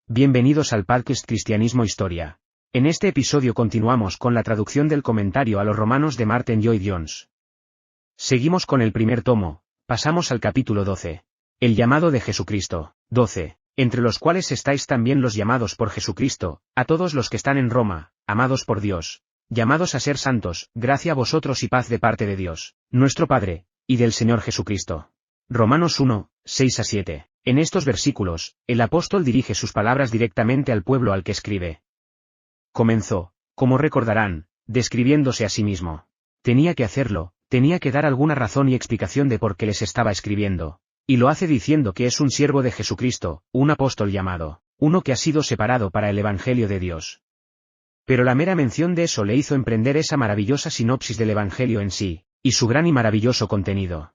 Bienvenidos al podcast Cristianismo Historia. En este episodio continuamos con la traducción del comentario a los Romanos de Martin Lloyd-Jones. Seguimos con el primer tomo, pasamos al capítulo 12. El llamado de Jesucristo. 12. Entre los cuales estáis también los llamados por Jesucristo, a todos los que están en Roma, amados por Dios, llamados a ser santos, gracia a vosotros y paz de parte de Dios, nuestro Padre, y del Señor Jesucristo. Romanos 1, 6-7. En estos versículos, el apóstol dirige sus palabras directamente al pueblo al que escribe. Comenzó, como recordarán, describiéndose a sí mismo. Tenía que hacerlo, tenía que dar alguna razón y explicación de por qué les estaba escribiendo. Y lo hace diciendo que es un siervo de Jesucristo, un apóstol llamado, uno que ha sido separado para el Evangelio de Dios. Pero la mera mención de eso le hizo emprender esa maravillosa sinopsis del Evangelio en sí, y su gran y maravilloso contenido.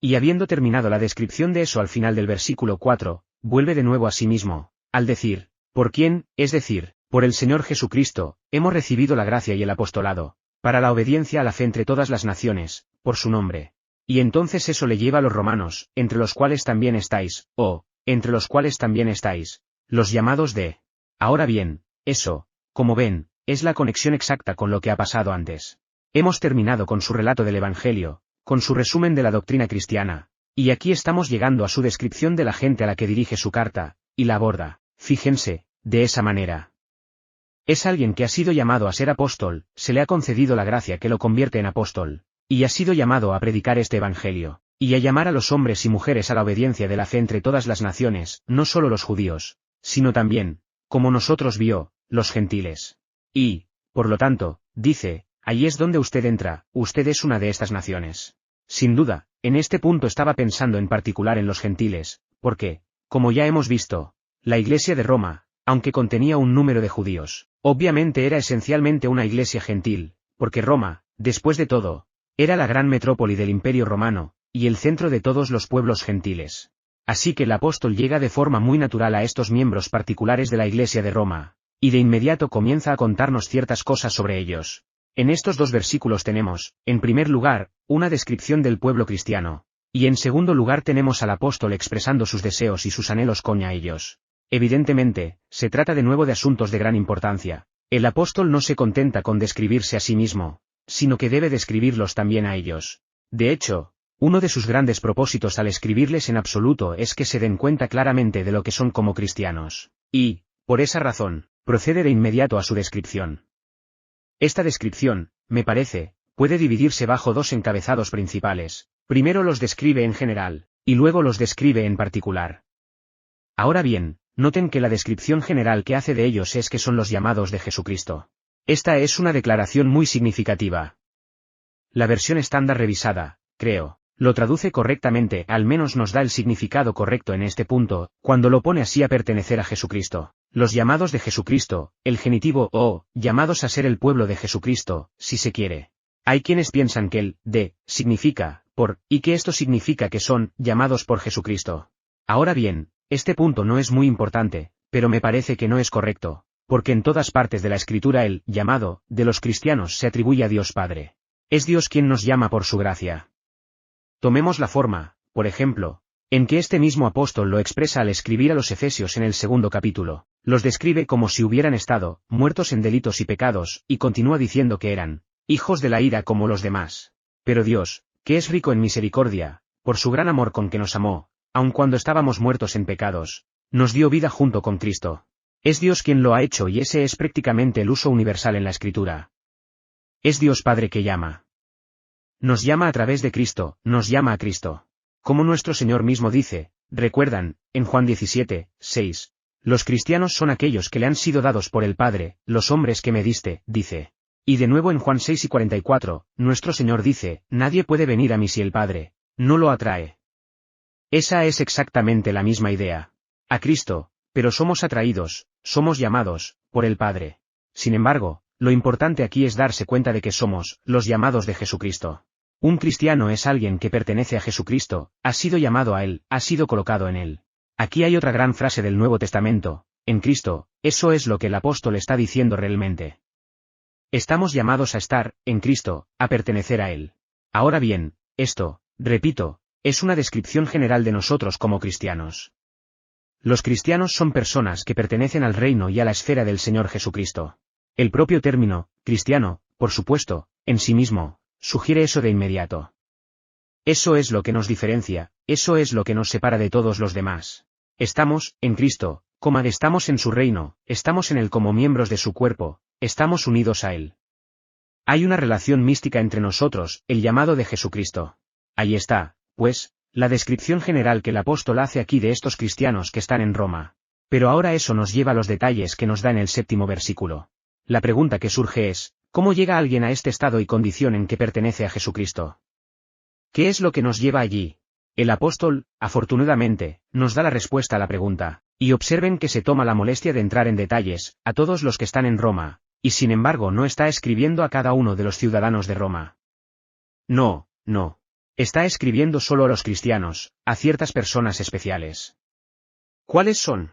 Y habiendo terminado la descripción de eso al final del versículo 4, vuelve de nuevo a sí mismo, al decir, por quién, es decir, por el Señor Jesucristo, hemos recibido la gracia y el apostolado, para la obediencia a la fe entre todas las naciones, por su nombre. Y entonces eso le lleva a los romanos, entre los cuales también estáis, entre los cuales también estáis, los llamados de. Ahora bien, eso, como ven, es la conexión exacta con lo que ha pasado antes. Hemos terminado con su relato del Evangelio, con su resumen de la doctrina cristiana, y aquí estamos llegando a su descripción de la gente a la que dirige su carta, y la aborda, fíjense, de esa manera. Es alguien que ha sido llamado a ser apóstol, se le ha concedido la gracia que lo convierte en apóstol, y ha sido llamado a predicar este evangelio, y a llamar a los hombres y mujeres a la obediencia de la fe entre todas las naciones, no solo los judíos, sino también, como nosotros vio, los gentiles. Y, por lo tanto, dice, ahí es donde usted entra, usted es una de estas naciones. Sin duda, en este punto estaba pensando en particular en los gentiles, porque, como ya hemos visto, la iglesia de Roma, aunque contenía un número de judíos, obviamente era esencialmente una iglesia gentil, porque Roma, después de todo, era la gran metrópoli del Imperio Romano, y el centro de todos los pueblos gentiles. Así que el apóstol llega de forma muy natural a estos miembros particulares de la iglesia de Roma, y de inmediato comienza a contarnos ciertas cosas sobre ellos. En estos dos versículos tenemos, en primer lugar, una descripción del pueblo cristiano, y en segundo lugar tenemos al apóstol expresando sus deseos y sus anhelos con ellos. Evidentemente, se trata de nuevo de asuntos de gran importancia. El apóstol no se contenta con describirse a sí mismo, sino que debe describirlos también a ellos. De hecho, uno de sus grandes propósitos al escribirles en absoluto es que se den cuenta claramente de lo que son como cristianos. Y, por esa razón, procede de inmediato a su descripción. Esta descripción, me parece, puede dividirse bajo dos encabezados principales. Primero los describe en general, y luego los describe en particular. Ahora bien, noten que la descripción general que hace de ellos es que son los llamados de Jesucristo. Esta es una declaración muy significativa. La versión estándar revisada, creo, lo traduce correctamente, al menos nos da el significado correcto en este punto, cuando lo pone así a pertenecer a Jesucristo. Los llamados de Jesucristo, el genitivo llamados a ser el pueblo de Jesucristo, si se quiere. Hay quienes piensan que el de significa por, y que esto significa que son llamados por Jesucristo. Ahora bien, este punto no es muy importante, pero me parece que no es correcto, porque en todas partes de la Escritura el llamado de los cristianos se atribuye a Dios Padre. Es Dios quien nos llama por su gracia. Tomemos la forma, por ejemplo, en que este mismo apóstol lo expresa al escribir a los Efesios en el segundo capítulo. Los describe como si hubieran estado muertos en delitos y pecados, y continúa diciendo que eran hijos de la ira como los demás. Pero Dios, que es rico en misericordia, por su gran amor con que nos amó, aun cuando estábamos muertos en pecados, nos dio vida junto con Cristo. Es Dios quien lo ha hecho y ese es prácticamente el uso universal en la Escritura. Es Dios Padre que llama. Nos llama a través de Cristo, nos llama a Cristo. Como nuestro Señor mismo dice, recuerdan, en Juan 17, 6. Los cristianos son aquellos que le han sido dados por el Padre, los hombres que me diste, dice. Y de nuevo en Juan 6:44, nuestro Señor dice, nadie puede venir a mí si el Padre no lo atrae. Esa es exactamente la misma idea. A Cristo, pero somos atraídos, somos llamados, por el Padre. Sin embargo, lo importante aquí es darse cuenta de que somos los llamados de Jesucristo. Un cristiano es alguien que pertenece a Jesucristo, ha sido llamado a Él, ha sido colocado en Él. Aquí hay otra gran frase del Nuevo Testamento, en Cristo, eso es lo que el apóstol está diciendo realmente. Estamos llamados a estar, en Cristo, a pertenecer a Él. Ahora bien, esto, repito, es una descripción general de nosotros como cristianos. Los cristianos son personas que pertenecen al reino y a la esfera del Señor Jesucristo. El propio término, cristiano, por supuesto, en sí mismo, sugiere eso de inmediato. Eso es lo que nos diferencia, eso es lo que nos separa de todos los demás. Estamos, en Cristo, estamos en su reino, estamos en Él como miembros de su cuerpo, estamos unidos a Él. Hay una relación mística entre nosotros, el llamado de Jesucristo. Ahí está, pues, la descripción general que el apóstol hace aquí de estos cristianos que están en Roma. Pero ahora eso nos lleva a los detalles que nos da en el 7º versículo. La pregunta que surge es, ¿cómo llega alguien a este estado y condición en que pertenece a Jesucristo? ¿Qué es lo que nos lleva allí? El apóstol, afortunadamente, nos da la respuesta a la pregunta, y observen que se toma la molestia de entrar en detalles, a todos los que están en Roma, y sin embargo no está escribiendo a cada uno de los ciudadanos de Roma. No. Está escribiendo solo a los cristianos, a ciertas personas especiales. ¿Cuáles son?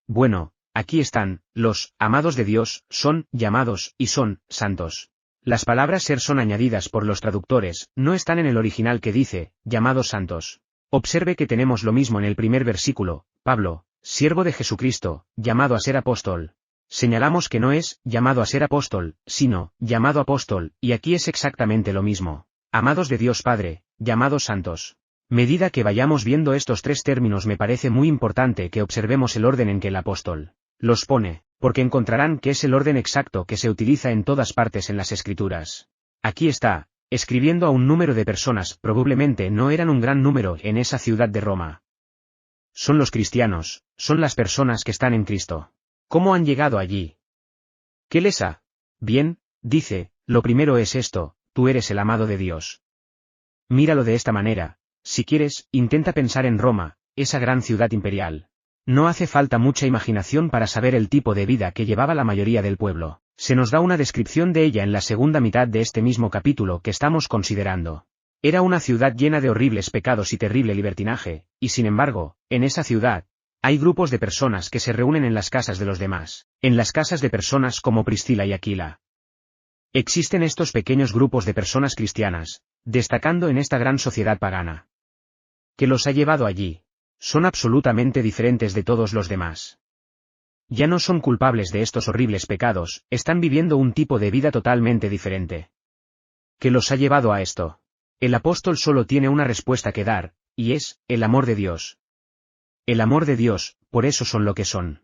Bueno, aquí están, los amados de Dios, son llamados y son santos. Las palabras ser son añadidas por los traductores, no están en el original que dice, llamados santos. Observe que tenemos lo mismo en el primer versículo, Pablo, siervo de Jesucristo, llamado a ser apóstol. Señalamos que no es, llamado a ser apóstol, sino, llamado apóstol, y aquí es exactamente lo mismo. Amados de Dios Padre, llamados santos. Medida que vayamos viendo estos tres términos me parece muy importante que observemos el orden en que el apóstol los pone, porque encontrarán que es el orden exacto que se utiliza en todas partes en las Escrituras. Aquí está, escribiendo a un número de personas, probablemente no eran un gran número en esa ciudad de Roma. Son los cristianos, son las personas que están en Cristo. ¿Cómo han llegado allí? ¿Qué les ha? Bien, dice, lo primero es esto, tú eres el amado de Dios. Míralo de esta manera, si quieres, intenta pensar en Roma, esa gran ciudad imperial. No hace falta mucha imaginación para saber el tipo de vida que llevaba la mayoría del pueblo. Se nos da una descripción de ella en la segunda mitad de este mismo capítulo que estamos considerando. Era una ciudad llena de horribles pecados y terrible libertinaje, y sin embargo, en esa ciudad, hay grupos de personas que se reúnen en las casas de los demás, en las casas de personas como Priscila y Aquila. Existen estos pequeños grupos de personas cristianas, destacando en esta gran sociedad pagana. ¿Qué los ha llevado allí? Son absolutamente diferentes de todos los demás. Ya no son culpables de estos horribles pecados, están viviendo un tipo de vida totalmente diferente. ¿Qué los ha llevado a esto? El apóstol solo tiene una respuesta que dar, y es, el amor de Dios. El amor de Dios, por eso son lo que son.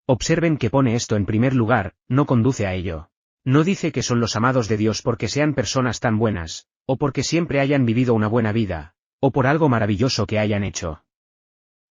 Observen que pone esto en primer lugar, no conduce a ello. No dice que son los amados de Dios porque sean personas tan buenas, o porque siempre hayan vivido una buena vida, o por algo maravilloso que hayan hecho.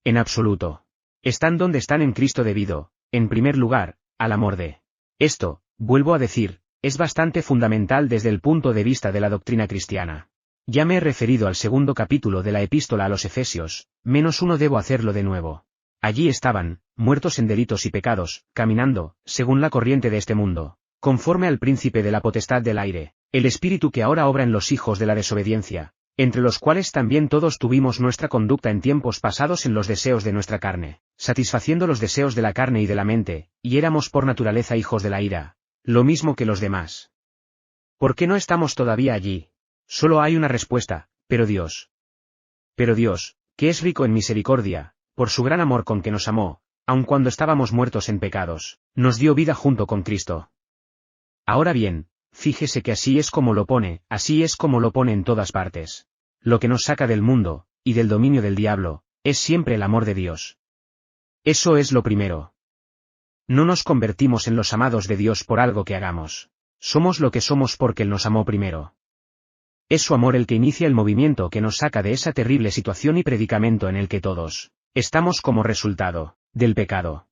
En absoluto. Están donde están en Cristo debido, en primer lugar, al amor de. Esto, vuelvo a decir, es bastante fundamental desde el punto de vista de la doctrina cristiana. Ya me he referido al segundo capítulo de la epístola a los Efesios, -1 debo hacerlo de nuevo. Allí estaban, muertos en delitos y pecados, caminando, según la corriente de este mundo, conforme al príncipe de la potestad del aire, el espíritu que ahora obra en los hijos de la desobediencia, entre los cuales también todos tuvimos nuestra conducta en tiempos pasados en los deseos de nuestra carne, satisfaciendo los deseos de la carne y de la mente, y éramos por naturaleza hijos de la ira, lo mismo que los demás. ¿Por qué no estamos todavía allí? Solo hay una respuesta, pero Dios. Pero Dios, que es rico en misericordia, por su gran amor con que nos amó, aun cuando estábamos muertos en pecados, nos dio vida junto con Cristo. Ahora bien, fíjese que así es como lo pone en todas partes. Lo que nos saca del mundo, y del dominio del diablo, es siempre el amor de Dios. Eso es lo primero. No nos convertimos en los amados de Dios por algo que hagamos. Somos lo que somos porque Él nos amó primero. Es su amor el que inicia el movimiento que nos saca de esa terrible situación y predicamento en el que todos estamos como resultado del pecado.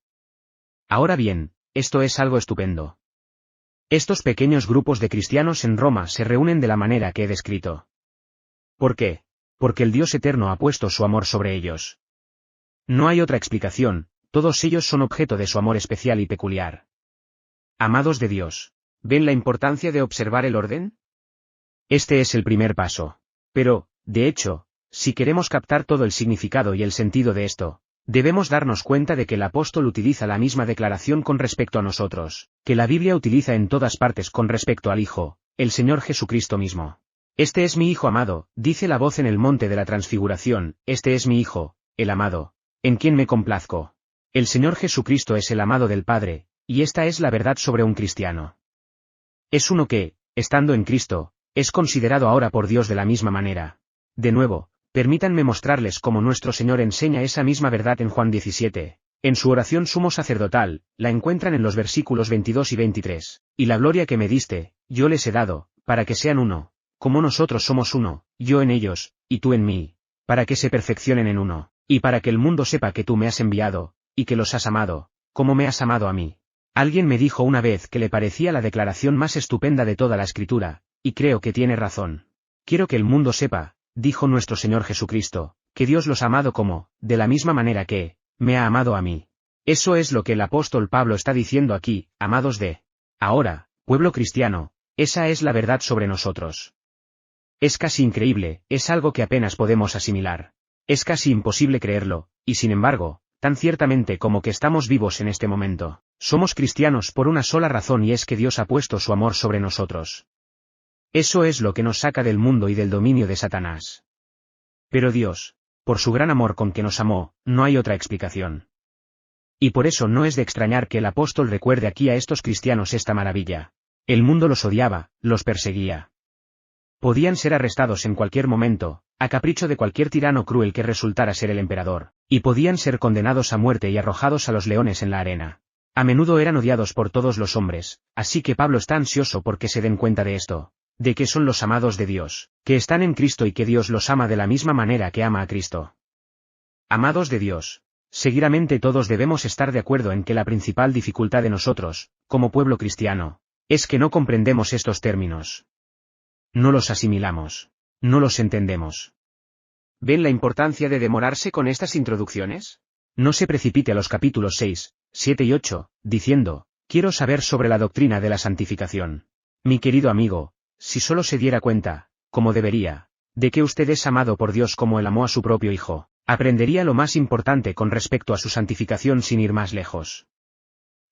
Ahora bien, esto es algo estupendo. Estos pequeños grupos de cristianos en Roma se reúnen de la manera que he descrito. ¿Por qué? Porque el Dios eterno ha puesto su amor sobre ellos. No hay otra explicación, todos ellos son objeto de su amor especial y peculiar. Amados de Dios, ¿ven la importancia de observar el orden? Este es el primer paso. Pero, de hecho, si queremos captar todo el significado y el sentido de esto, debemos darnos cuenta de que el apóstol utiliza la misma declaración con respecto a nosotros, que la Biblia utiliza en todas partes con respecto al Hijo, el Señor Jesucristo mismo. Este es mi Hijo amado, dice la voz en el monte de la transfiguración, este es mi Hijo, el amado. ¿En quién me complazco? El Señor Jesucristo es el amado del Padre, y esta es la verdad sobre un cristiano. Es uno que, estando en Cristo, es considerado ahora por Dios de la misma manera. De nuevo, permítanme mostrarles cómo nuestro Señor enseña esa misma verdad en Juan 17. En su oración sumo sacerdotal, la encuentran en los versículos 22 y 23. Y la gloria que me diste, yo les he dado, para que sean uno, como nosotros somos uno, yo en ellos, y tú en mí, para que se perfeccionen en uno, y para que el mundo sepa que tú me has enviado, y que los has amado, como me has amado a mí. Alguien me dijo una vez que le parecía la declaración más estupenda de toda la Escritura, y creo que tiene razón. Quiero que el mundo sepa, dijo nuestro Señor Jesucristo, que Dios los ha amado como, de la misma manera que, me ha amado a mí. Eso es lo que el apóstol Pablo está diciendo aquí, amados de. Ahora, pueblo cristiano, esa es la verdad sobre nosotros. Es casi increíble, es algo que apenas podemos asimilar. Es casi imposible creerlo, y sin embargo, tan ciertamente como que estamos vivos en este momento, somos cristianos por una sola razón, y es que Dios ha puesto su amor sobre nosotros. Eso es lo que nos saca del mundo y del dominio de Satanás. Pero Dios, por su gran amor con que nos amó, no hay otra explicación. Y por eso no es de extrañar que el apóstol recuerde aquí a estos cristianos esta maravilla. El mundo los odiaba, los perseguía. Podían ser arrestados en cualquier momento, a capricho de cualquier tirano cruel que resultara ser el emperador, y podían ser condenados a muerte y arrojados a los leones en la arena. A menudo eran odiados por todos los hombres, así que Pablo está ansioso porque se den cuenta de esto, de que son los amados de Dios, que están en Cristo y que Dios los ama de la misma manera que ama a Cristo. Amados de Dios, seguidamente todos debemos estar de acuerdo en que la principal dificultad de nosotros, como pueblo cristiano, es que no comprendemos estos términos. No los asimilamos. No los entendemos. ¿Ven la importancia de demorarse con estas introducciones? No se precipite a los capítulos 6, 7 y 8, diciendo, quiero saber sobre la doctrina de la santificación. Mi querido amigo, si solo se diera cuenta, como debería, de que usted es amado por Dios como Él amó a su propio Hijo, aprendería lo más importante con respecto a su santificación sin ir más lejos.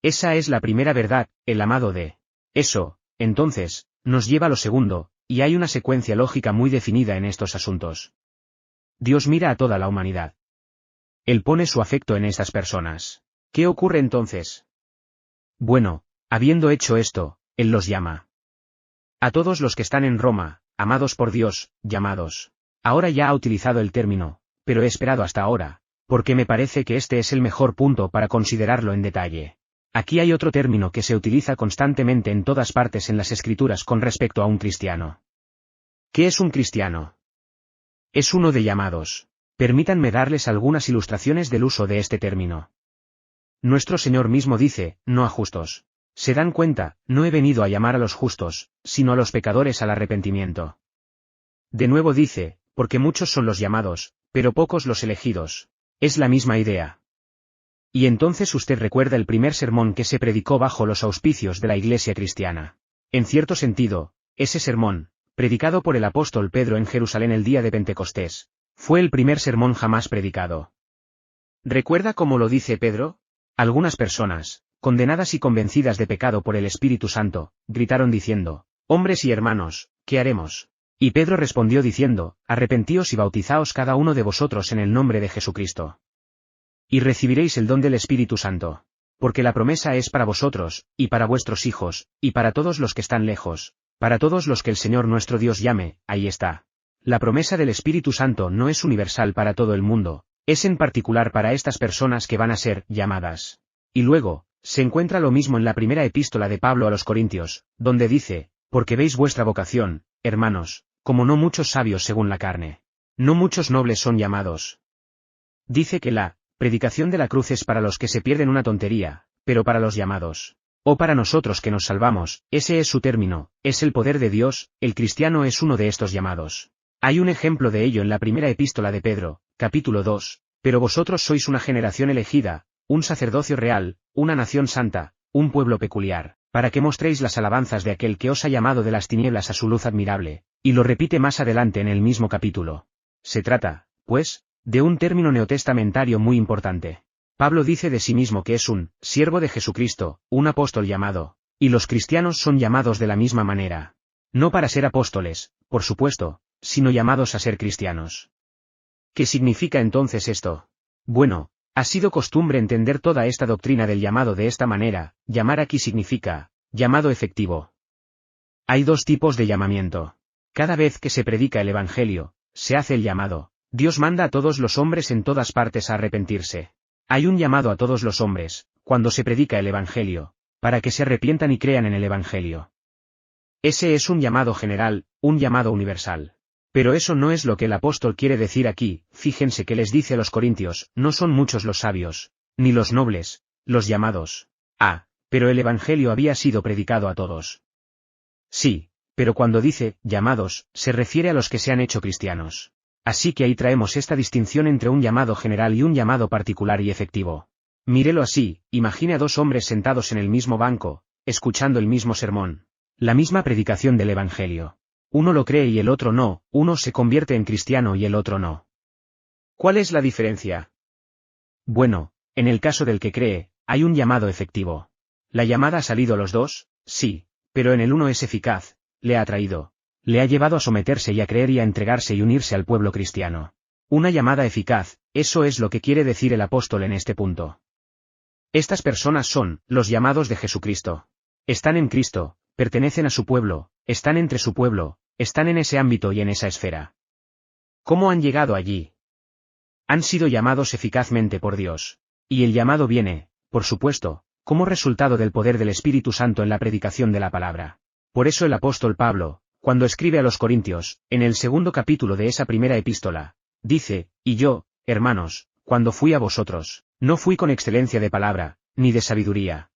Esa es la primera verdad, el amado de. Eso, entonces, nos lleva a lo segundo, y hay una secuencia lógica muy definida en estos asuntos. Dios mira a toda la humanidad. Él pone su afecto en estas personas. ¿Qué ocurre entonces? Bueno, habiendo hecho esto, Él los llama. A todos los que están en Roma, amados por Dios, llamados. Ahora ya ha utilizado el término, pero he esperado hasta ahora, porque me parece que este es el mejor punto para considerarlo en detalle. Aquí hay otro término que se utiliza constantemente en todas partes en las Escrituras con respecto a un cristiano. ¿Qué es un cristiano? Es uno de llamados. Permítanme darles algunas ilustraciones del uso de este término. Nuestro Señor mismo dice, no a justos. ¿Se dan cuenta? No he venido a llamar a los justos, sino a los pecadores al arrepentimiento. De nuevo dice, porque muchos son los llamados, pero pocos los elegidos. Es la misma idea. Y entonces usted recuerda el primer sermón que se predicó bajo los auspicios de la Iglesia cristiana. En cierto sentido, ese sermón, predicado por el apóstol Pedro en Jerusalén el día de Pentecostés, fue el primer sermón jamás predicado. ¿Recuerda cómo lo dice Pedro? Algunas personas, condenadas y convencidas de pecado por el Espíritu Santo, gritaron diciendo, hombres y hermanos, ¿qué haremos? Y Pedro respondió diciendo, arrepentíos y bautizaos cada uno de vosotros en el nombre de Jesucristo. Y recibiréis el don del Espíritu Santo. Porque la promesa es para vosotros, y para vuestros hijos, y para todos los que están lejos, para todos los que el Señor nuestro Dios llame, ahí está. La promesa del Espíritu Santo no es universal para todo el mundo, es en particular para estas personas que van a ser llamadas. Y luego, se encuentra lo mismo en la primera epístola de Pablo a los Corintios, donde dice, porque veis vuestra vocación, hermanos, como no muchos sabios según la carne. No muchos nobles son llamados. Dice que la predicación de la cruz es para los que se pierden una tontería, pero para los llamados, o para nosotros que nos salvamos, ese es su término, es el poder de Dios, el cristiano es uno de estos llamados. Hay un ejemplo de ello en la primera epístola de Pedro, capítulo 2, pero vosotros sois una generación elegida, un sacerdocio real, una nación santa, un pueblo peculiar, para que mostréis las alabanzas de aquel que os ha llamado de las tinieblas a su luz admirable, y lo repite más adelante en el mismo capítulo. Se trata, pues, de un término neotestamentario muy importante. Pablo dice de sí mismo que es un siervo de Jesucristo, un apóstol llamado, y los cristianos son llamados de la misma manera. No para ser apóstoles, por supuesto, sino llamados a ser cristianos. ¿Qué significa entonces esto? Bueno, Ha sido costumbre entender toda esta doctrina del llamado de esta manera. Llamar aquí significa, llamado efectivo. Hay dos tipos de llamamiento. Cada vez que se predica el Evangelio, se hace el llamado. Dios manda a todos los hombres en todas partes a arrepentirse. Hay un llamado a todos los hombres, cuando se predica el Evangelio, para que se arrepientan y crean en el Evangelio. Ese es un llamado general, un llamado universal. Pero eso no es lo que el apóstol quiere decir aquí. Fíjense que les dice a los corintios, no son muchos los sabios, ni los nobles, los llamados. Pero el Evangelio había sido predicado a todos. Sí, pero cuando dice, llamados, se refiere a los que se han hecho cristianos. Así que ahí traemos esta distinción entre un llamado general y un llamado particular y efectivo. Mírelo así, imagine a dos hombres sentados en el mismo banco, escuchando el mismo sermón, la misma predicación del Evangelio. Uno lo cree y el otro no, uno se convierte en cristiano y el otro no. ¿Cuál es la diferencia? Bueno, en el caso del que cree, hay un llamado efectivo. ¿La llamada ha salido a los dos? Sí, pero en el uno es eficaz, le ha atraído. Le ha llevado a someterse y a creer y a entregarse y unirse al pueblo cristiano. Una llamada eficaz, eso es lo que quiere decir el apóstol en este punto. Estas personas son, los llamados de Jesucristo. Están en Cristo, pertenecen a su pueblo, están entre su pueblo, están en ese ámbito y en esa esfera. ¿Cómo han llegado allí? Han sido llamados eficazmente por Dios. Y el llamado viene, por supuesto, como resultado del poder del Espíritu Santo en la predicación de la palabra. Por eso el apóstol Pablo, cuando escribe a los Corintios, en el segundo capítulo de esa primera epístola, dice, y yo, hermanos, cuando fui a vosotros, no fui con excelencia de palabra, ni de sabiduría.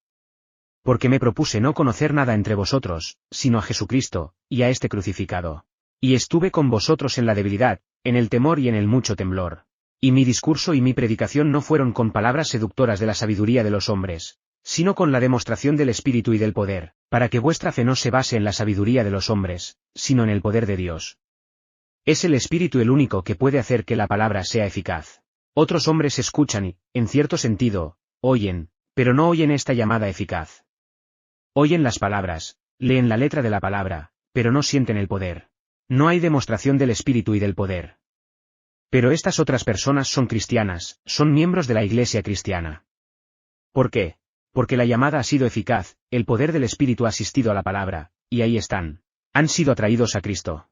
Porque me propuse no conocer nada entre vosotros, sino a Jesucristo, y a este crucificado. Y estuve con vosotros en la debilidad, en el temor y en el mucho temblor. Y mi discurso y mi predicación no fueron con palabras seductoras de la sabiduría de los hombres, sino con la demostración del Espíritu y del poder, para que vuestra fe no se base en la sabiduría de los hombres, sino en el poder de Dios. Es el Espíritu el único que puede hacer que la palabra sea eficaz. Otros hombres escuchan y, en cierto sentido, oyen, pero no oyen esta llamada eficaz. Oyen las palabras, leen la letra de la palabra, pero no sienten el poder. No hay demostración del Espíritu y del poder. Pero estas otras personas son cristianas, son miembros de la Iglesia cristiana. ¿Por qué? Porque la llamada ha sido eficaz, el poder del Espíritu ha asistido a la palabra, y ahí están. Han sido atraídos a Cristo.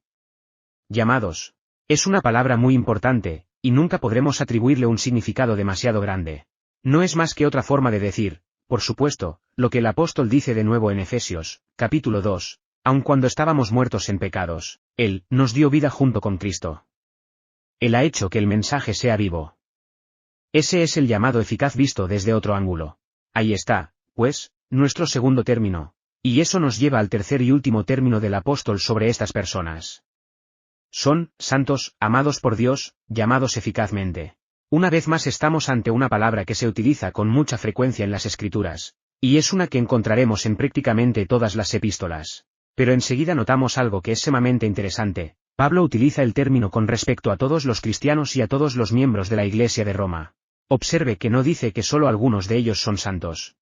Llamados. Es una palabra muy importante, y nunca podremos atribuirle un significado demasiado grande. No es más que otra forma de decir, por supuesto, lo que el apóstol dice de nuevo en Efesios, capítulo 2, aun cuando estábamos muertos en pecados, Él nos dio vida junto con Cristo. Él ha hecho que el mensaje sea vivo. Ese es el llamado eficaz visto desde otro ángulo. Ahí está, pues, nuestro segundo término, y eso nos lleva al tercer y último término del apóstol sobre estas personas. Son, santos, amados por Dios, llamados eficazmente. Una vez más estamos ante una palabra que se utiliza con mucha frecuencia en las Escrituras, y es una que encontraremos en prácticamente todas las epístolas. Pero enseguida notamos algo que es sumamente interesante. Pablo utiliza el término con respecto a todos los cristianos y a todos los miembros de la Iglesia de Roma. Observe que no dice que solo algunos de ellos son santos.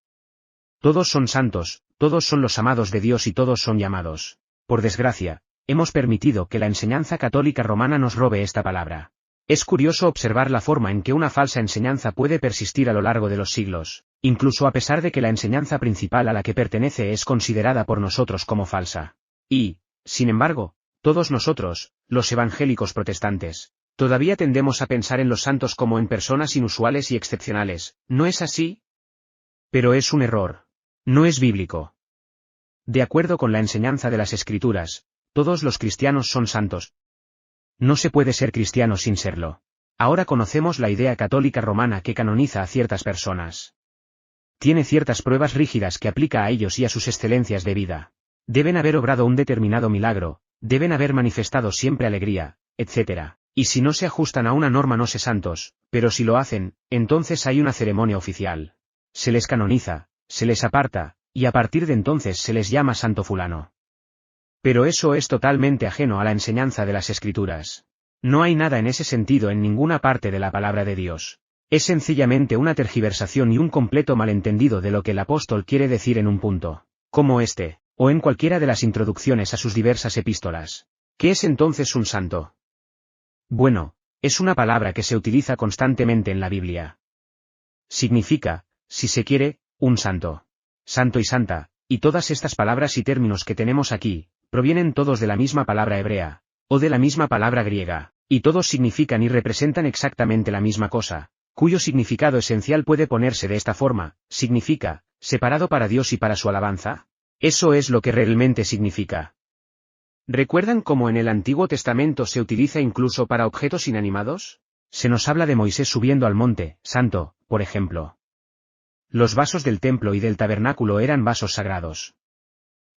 Todos son santos, todos son los amados de Dios y todos son llamados. Por desgracia, hemos permitido que la enseñanza católica romana nos robe esta palabra. Es curioso observar la forma en que una falsa enseñanza puede persistir a lo largo de los siglos, incluso a pesar de que la enseñanza principal a la que pertenece es considerada por nosotros como falsa. Y, sin embargo, todos nosotros, los evangélicos protestantes, todavía tendemos a pensar en los santos como en personas inusuales y excepcionales, ¿no es así? Pero es un error. No es bíblico. De acuerdo con la enseñanza de las Escrituras, todos los cristianos son santos. No se puede ser cristiano sin serlo. Ahora conocemos la idea católica romana que canoniza a ciertas personas. Tiene ciertas pruebas rígidas que aplica a ellos y a sus excelencias de vida. Deben haber obrado un determinado milagro, deben haber manifestado siempre alegría, etc. Y si no se ajustan a una norma no se santos, pero si lo hacen, entonces hay una ceremonia oficial. Se les canoniza, se les aparta, y a partir de entonces se les llama santo fulano. Pero eso es totalmente ajeno a la enseñanza de las Escrituras. No hay nada en ese sentido en ninguna parte de la palabra de Dios. Es sencillamente una tergiversación y un completo malentendido de lo que el apóstol quiere decir en un punto, como este, o en cualquiera de las introducciones a sus diversas epístolas. ¿Qué es entonces un santo? Bueno, es una palabra que se utiliza constantemente en la Biblia. Significa, si se quiere, un santo. Santo y santa, y todas estas palabras y términos que tenemos aquí, provienen todos de la misma palabra hebrea, o de la misma palabra griega, y todos significan y representan exactamente la misma cosa, cuyo significado esencial puede ponerse de esta forma, significa, separado para Dios y para su alabanza. Eso es lo que realmente significa. ¿Recuerdan cómo en el Antiguo Testamento se utiliza incluso para objetos inanimados? Se nos habla de Moisés subiendo al monte santo, por ejemplo. Los vasos del templo y del tabernáculo eran vasos sagrados.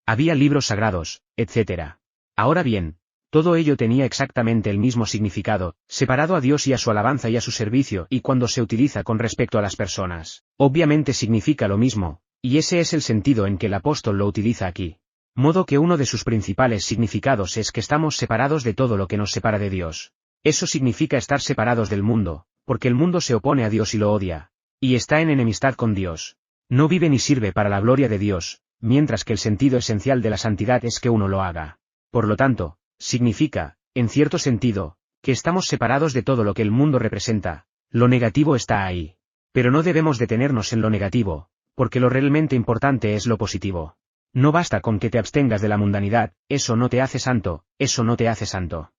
Había libros sagrados, etc. Ahora bien, todo ello tenía exactamente el mismo significado, separado a Dios y a su alabanza y a su servicio, y cuando se utiliza con respecto a las personas, obviamente significa lo mismo, y ese es el sentido en que el apóstol lo utiliza aquí. Modo que uno de sus principales significados es que estamos separados de todo lo que nos separa de Dios. Eso significa estar separados del mundo, porque el mundo se opone a Dios y lo odia, y está en enemistad con Dios. No vive ni sirve para la gloria de Dios, mientras que el sentido esencial de la santidad es que uno lo haga. Por lo tanto, significa, en cierto sentido, que estamos separados de todo lo que el mundo representa. Lo negativo está ahí. Pero no debemos detenernos en lo negativo, porque lo realmente importante es lo positivo. No basta con que te abstengas de la mundanidad, eso no te hace santo, eso no te hace santo.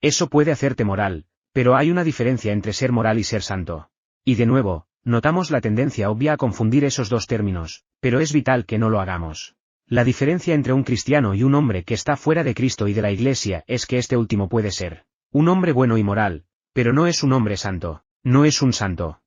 Eso puede hacerte moral, pero hay una diferencia entre ser moral y ser santo. Y de nuevo, notamos la tendencia obvia a confundir esos dos términos, pero es vital que no lo hagamos. La diferencia entre un cristiano y un hombre que está fuera de Cristo y de la Iglesia es que este último puede ser un hombre bueno y moral, pero no es un hombre santo, no es un santo.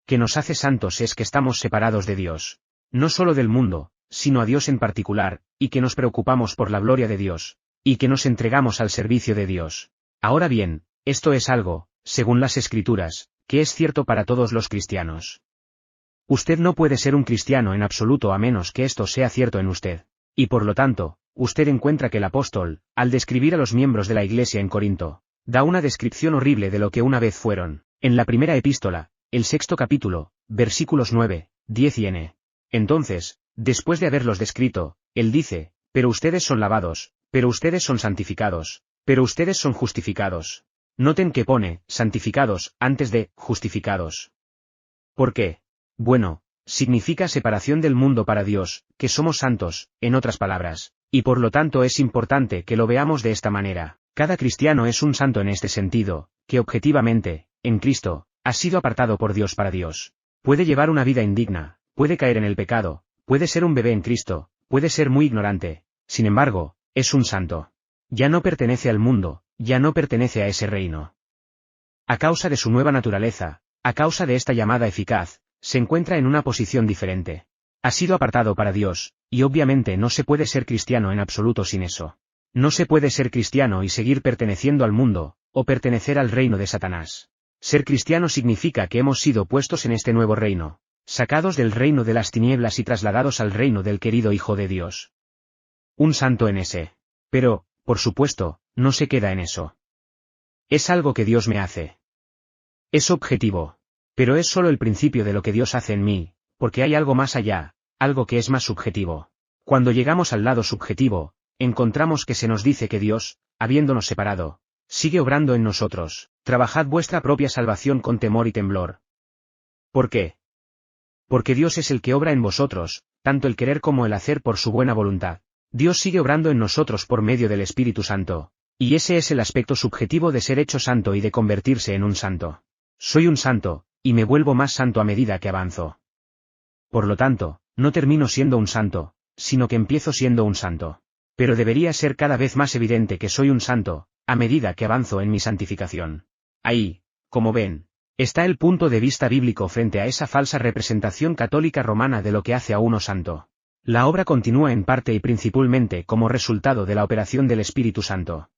Que nos hace santos es que estamos separados de Dios, no solo del mundo, sino a Dios en particular, y que nos preocupamos por la gloria de Dios, y que nos entregamos al servicio de Dios. Ahora bien, esto es algo, según las Escrituras, que es cierto para todos los cristianos. Usted no puede ser un cristiano en absoluto a menos que esto sea cierto en usted. Y por lo tanto, usted encuentra que el apóstol, al describir a los miembros de la iglesia en Corinto, da una descripción horrible de lo que una vez fueron, en la primera epístola, el 6º capítulo, versículos 9, 10 y n. Entonces, después de haberlos descrito, él dice, pero ustedes son lavados, pero ustedes son santificados, pero ustedes son justificados. Noten que pone, santificados, antes de, justificados. ¿Por qué? Bueno, significa separación del mundo para Dios, que somos santos, en otras palabras, y por lo tanto es importante que lo veamos de esta manera. Cada cristiano es un santo en este sentido, que objetivamente, en Cristo, ha sido apartado por Dios para Dios. Puede llevar una vida indigna, puede caer en el pecado, puede ser un bebé en Cristo, puede ser muy ignorante, sin embargo, es un santo. Ya no pertenece al mundo, ya no pertenece a ese reino. A causa de su nueva naturaleza, a causa de esta llamada eficaz, se encuentra en una posición diferente. Ha sido apartado para Dios, y obviamente no se puede ser cristiano en absoluto sin eso. No se puede ser cristiano y seguir perteneciendo al mundo, o pertenecer al reino de Satanás. Ser cristiano significa que hemos sido puestos en este nuevo reino, sacados del reino de las tinieblas y trasladados al reino del querido Hijo de Dios. Un santo en ese. Pero, por supuesto, no se queda en eso. Es algo que Dios me hace. Es objetivo. Pero es solo el principio de lo que Dios hace en mí, porque hay algo más allá, algo que es más subjetivo. Cuando llegamos al lado subjetivo, encontramos que se nos dice que Dios, habiéndonos separado, sigue obrando en nosotros. Trabajad vuestra propia salvación con temor y temblor. ¿Por qué? Porque Dios es el que obra en vosotros, tanto el querer como el hacer por su buena voluntad. Dios sigue obrando en nosotros por medio del Espíritu Santo, y ese es el aspecto subjetivo de ser hecho santo y de convertirse en un santo. Soy un santo, y me vuelvo más santo a medida que avanzo. Por lo tanto, no termino siendo un santo, sino que empiezo siendo un santo. Pero debería ser cada vez más evidente que soy un santo, a medida que avanzo en mi santificación. Ahí, como ven, está el punto de vista bíblico frente a esa falsa representación católica romana de lo que hace a uno santo. La obra continúa en parte y principalmente como resultado de la operación del Espíritu Santo.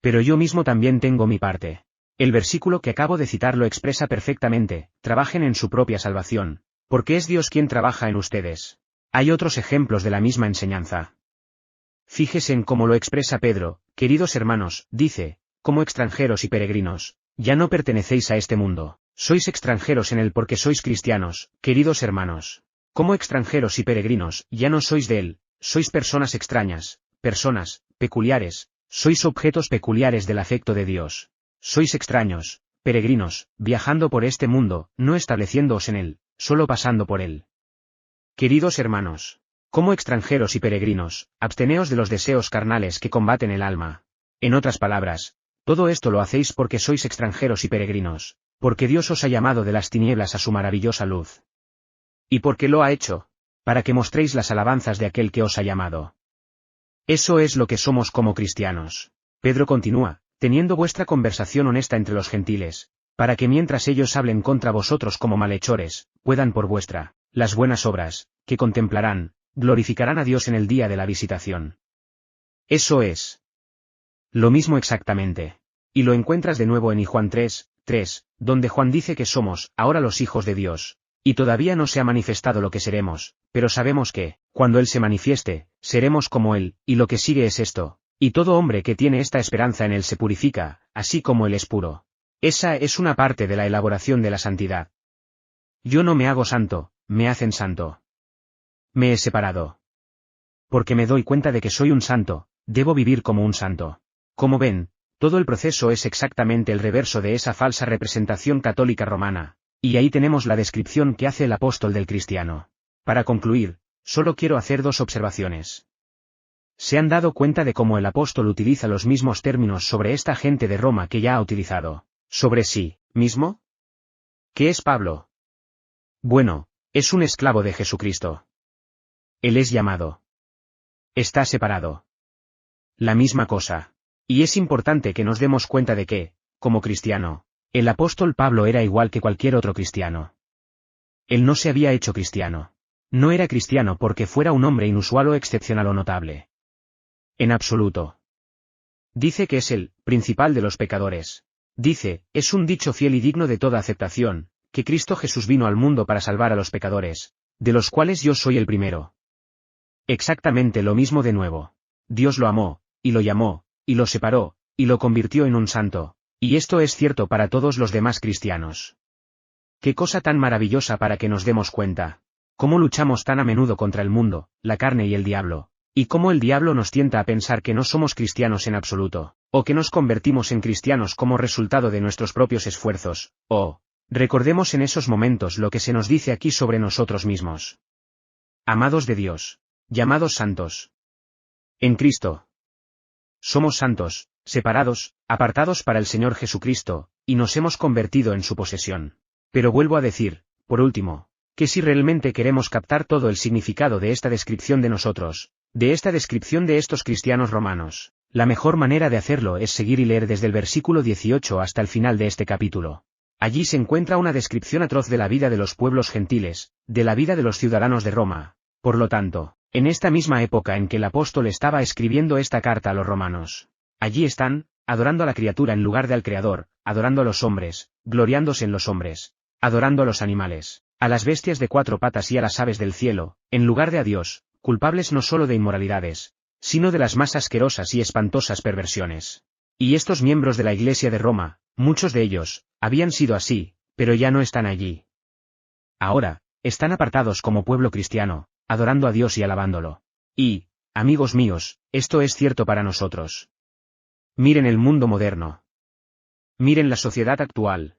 Pero yo mismo también tengo mi parte. El versículo que acabo de citar lo expresa perfectamente: trabajen en su propia salvación, porque es Dios quien trabaja en ustedes. Hay otros ejemplos de la misma enseñanza. Fíjese en cómo lo expresa Pedro: queridos hermanos, dice, como extranjeros y peregrinos, ya no pertenecéis a este mundo, sois extranjeros en él porque sois cristianos, queridos hermanos. Como extranjeros y peregrinos, ya no sois de él, sois personas extrañas, personas peculiares, sois objetos peculiares del afecto de Dios. Sois extraños, peregrinos, viajando por este mundo, no estableciéndoos en él, solo pasando por él. Queridos hermanos, como extranjeros y peregrinos, absteneos de los deseos carnales que combaten el alma. En otras palabras, todo esto lo hacéis porque sois extranjeros y peregrinos, porque Dios os ha llamado de las tinieblas a su maravillosa luz. ¿Y por qué lo ha hecho? Para que mostréis las alabanzas de aquel que os ha llamado. Eso es lo que somos como cristianos. Pedro continúa, teniendo vuestra conversación honesta entre los gentiles, para que mientras ellos hablen contra vosotros como malhechores, puedan por las buenas obras, que contemplarán, glorificarán a Dios en el día de la visitación. Eso es lo mismo exactamente. Y lo encuentras de nuevo en Juan 3:3, donde Juan dice que somos, ahora los hijos de Dios, y todavía no se ha manifestado lo que seremos, pero sabemos que, cuando Él se manifieste, seremos como Él, y lo que sigue es esto, y todo hombre que tiene esta esperanza en Él se purifica, así como Él es puro. Esa es una parte de la elaboración de la santidad. Yo no me hago santo, me hacen santo. Me he separado. Porque me doy cuenta de que soy un santo, debo vivir como un santo. Como ven, todo el proceso es exactamente el reverso de esa falsa representación católica romana, y ahí tenemos la descripción que hace el apóstol del cristiano. Para concluir, solo quiero hacer dos observaciones. ¿Se han dado cuenta de cómo el apóstol utiliza los mismos términos sobre esta gente de Roma que ya ha utilizado sobre sí mismo? ¿Qué es Pablo? Bueno, es un esclavo de Jesucristo. Él es llamado. Está separado. La misma cosa. Y es importante que nos demos cuenta de que, como cristiano, el apóstol Pablo era igual que cualquier otro cristiano. Él no se había hecho cristiano. No era cristiano porque fuera un hombre inusual o excepcional o notable. En absoluto. Dice que es el principal de los pecadores. Dice, es un dicho fiel y digno de toda aceptación, que Cristo Jesús vino al mundo para salvar a los pecadores, de los cuales yo soy el primero. Exactamente lo mismo de nuevo. Dios lo amó, y lo llamó, y lo separó, y lo convirtió en un santo, y esto es cierto para todos los demás cristianos. Qué cosa tan maravillosa para que nos demos cuenta. Cómo luchamos tan a menudo contra el mundo, la carne y el diablo, y cómo el diablo nos tienta a pensar que no somos cristianos en absoluto, o que nos convertimos en cristianos como resultado de nuestros propios esfuerzos, o, recordemos en esos momentos lo que se nos dice aquí sobre nosotros mismos. Amados de Dios, llamados santos. En Cristo. Somos santos, separados, apartados para el Señor Jesucristo, y nos hemos convertido en su posesión. Pero vuelvo a decir, por último, que si realmente queremos captar todo el significado de esta descripción de nosotros, de esta descripción de estos cristianos romanos, la mejor manera de hacerlo es seguir y leer desde el versículo 18 hasta el final de este capítulo. Allí se encuentra una descripción atroz de la vida de los pueblos gentiles, de la vida de los ciudadanos de Roma. Por lo tanto, en esta misma época en que el apóstol estaba escribiendo esta carta a los romanos, allí están, adorando a la criatura en lugar de al Creador, adorando a los hombres, gloriándose en los hombres, adorando a los animales, a las bestias de cuatro patas y a las aves del cielo, en lugar de a Dios, culpables no solo de inmoralidades, sino de las más asquerosas y espantosas perversiones. Y estos miembros de la Iglesia de Roma, muchos de ellos, habían sido así, pero ya no están allí. Ahora, están apartados como pueblo cristiano, adorando a Dios y alabándolo. Y, amigos míos, esto es cierto para nosotros. Miren el mundo moderno. Miren la sociedad actual.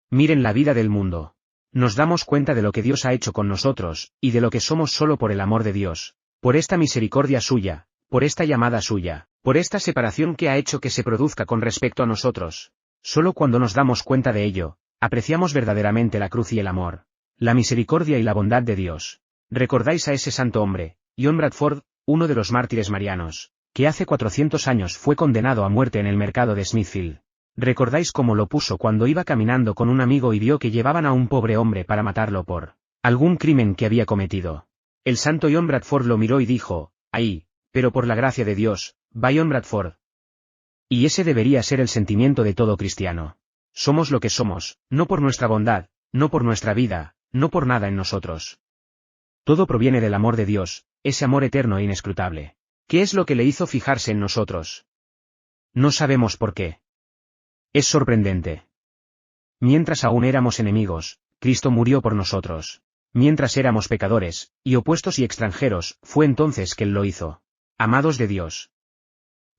Miren la vida del mundo. Nos damos cuenta de lo que Dios ha hecho con nosotros, y de lo que somos solo por el amor de Dios, por esta misericordia suya, por esta llamada suya, por esta separación que ha hecho que se produzca con respecto a nosotros. Solo cuando nos damos cuenta de ello, apreciamos verdaderamente la cruz y el amor, la misericordia y la bondad de Dios. ¿Recordáis a ese santo hombre, John Bradford, uno de los mártires marianos, que hace 400 años fue condenado a muerte en el mercado de Smithfield? ¿Recordáis cómo lo puso cuando iba caminando con un amigo y vio que llevaban a un pobre hombre para matarlo por algún crimen que había cometido? El santo John Bradford lo miró y dijo, ahí, pero por la gracia de Dios, va John Bradford. Y ese debería ser el sentimiento de todo cristiano. Somos lo que somos, no por nuestra bondad, no por nuestra vida, no por nada en nosotros. Todo proviene del amor de Dios, ese amor eterno e inescrutable. ¿Qué es lo que le hizo fijarse en nosotros? No sabemos por qué. Es sorprendente. Mientras aún éramos enemigos, Cristo murió por nosotros. Mientras éramos pecadores, y opuestos y extranjeros, fue entonces que Él lo hizo. Amados de Dios.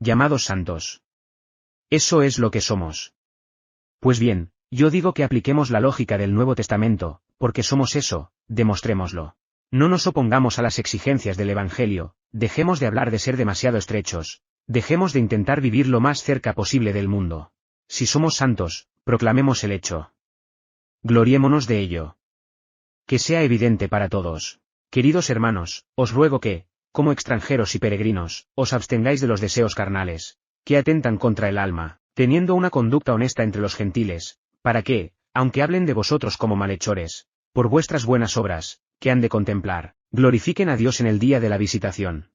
Llamados santos. Eso es lo que somos. Pues bien, yo digo que apliquemos la lógica del Nuevo Testamento, porque somos eso, demostrémoslo. No nos opongamos a las exigencias del Evangelio, dejemos de hablar de ser demasiado estrechos, dejemos de intentar vivir lo más cerca posible del mundo. Si somos santos, proclamemos el hecho. Gloriémonos de ello. Que sea evidente para todos. Queridos hermanos, os ruego que, como extranjeros y peregrinos, os abstengáis de los deseos carnales, que atentan contra el alma, teniendo una conducta honesta entre los gentiles, para que, aunque hablen de vosotros como malhechores, por vuestras buenas obras, que han de contemplar, glorifiquen a Dios en el día de la visitación.